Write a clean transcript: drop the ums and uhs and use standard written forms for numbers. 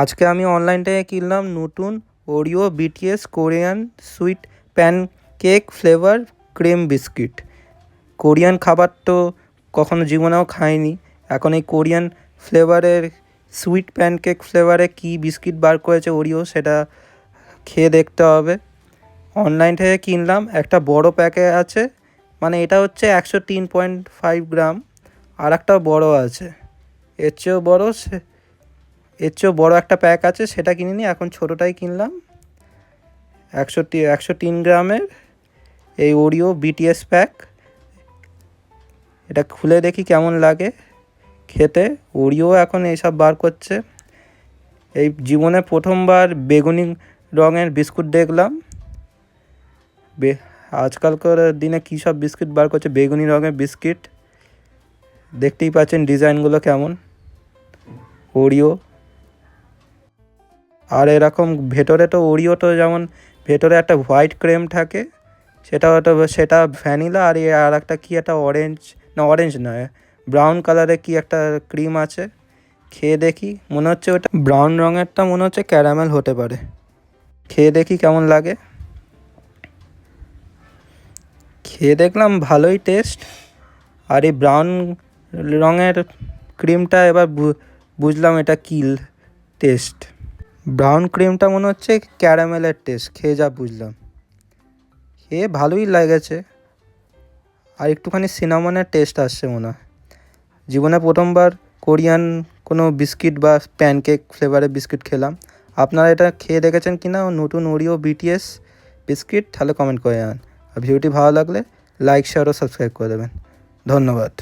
আজকে আমি অনলাইন থেকে কিনলাম নতুন Oreo BTS Korean sweet pancake flavour cream biscuit. Korean খাবার তো কখনো জীবনেও খাইনি। এখন এই কোরিয়ান ফ্লেভারের সুইট প্যানকেক ফ্লেভারে কী বিস্কিট বার করেছে ওরিও, সেটা খেয়ে দেখতে হবে। অনলাইন থেকে কিনলাম, একটা বড় প্যাকে আছে, মানে এটা হচ্ছে 103.5 গ্রাম, আর একটা বড় আছে, এর চেয়েও বড় একটা প্যাক আছে, সেটা কিনিনি, এখন ছোটোটাই কিনলাম। 103 গ্রামের এই ওরিও বিটিএস প্যাক। এটা খুলে দেখি কেমন লাগে খেতে। ওরিও এখন এইসব বার করছে। এই জীবনে প্রথমবার বেগুনি রঙের বিস্কুট দেখলাম। আজকালকার দিনে কী সব বিস্কিট বার করছে, বেগুনি রঙের বিস্কিট। দেখতেই পাচ্ছেন ডিজাইনগুলো কেমন, ওরিও। আর এরকম ভেতরে তো ওরিও তো যেমন ভেতরে একটা হোয়াইট ক্রিম থাকে, সেটা ভ্যানিলা, আর একটা কী একটা অরেঞ্জ নয়, ব্রাউন কালারের কী একটা ক্রিম আছে। খেয়ে দেখি, মনে হচ্ছে ওটা ব্রাউন রঙেরটা মনে হচ্ছে ক্যারামেল হতে পারে। খেয়ে দেখি কেমন লাগে। খেয়ে দেখলাম ভালোই টেস্ট। আর এই ব্রাউন রঙের ক্রিমটা এবার বুঝলাম এটা কী টেস্ট। ব্রাউন ক্রিমটা মনে হচ্ছে ক্যারামেলের টেস্ট, খেয়ে যা বুঝলাম। খেয়ে ভালোই লেগেছে, আর একটুখানি সিনামনের টেস্ট আসছে মনে হয়। জীবনে প্রথমবার কোরিয়ান কোনো বিস্কিট বা প্যানকেক ফ্লেভারের বিস্কিট খেলাম। আপনারা এটা খেয়ে দেখেছেন কি না নতুন ওরিও বিটিএস বিস্কিট? তাহলে কমেন্ট করে জানান। আর ভিডিওটি ভালো লাগলে লাইক, শেয়ার ও সাবস্ক্রাইব করে দেবেন। ধন্যবাদ।